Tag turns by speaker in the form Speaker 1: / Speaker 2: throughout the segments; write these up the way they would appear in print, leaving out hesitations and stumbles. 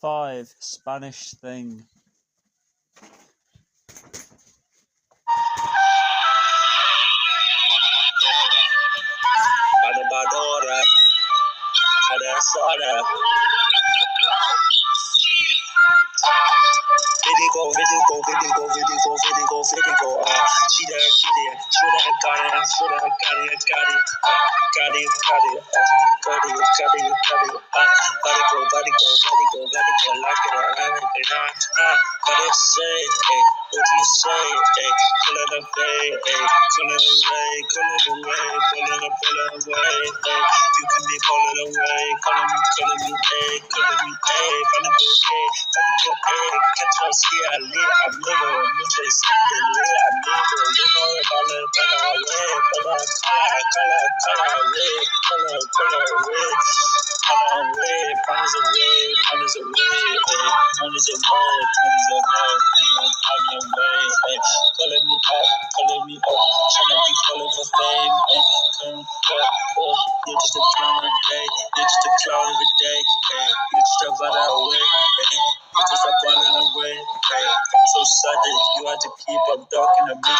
Speaker 1: 5. Spanish thing.
Speaker 2: Adabadora, Adasada. Vidigo. She that get it, should have got it, got it. Got it. Like it, but it's say, hey, what do you say, hey, pull it away, hey, pull it away, hey, you can be pulling away, calling me, hey, running through, hey, catch us here, I live, I'm living, mucho es de ley, I'm living, color away, pounds away, pulling me up, trying to be pulling for fame, you're just a clown of the day, you're just a runner away, you're just a running away, I'm so sudden, you had to keep up talking to me,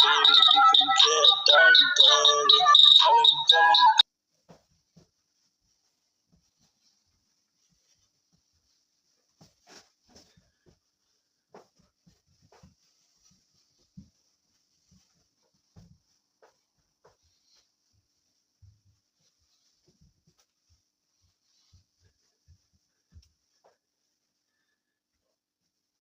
Speaker 2: baby, you can get down dirty.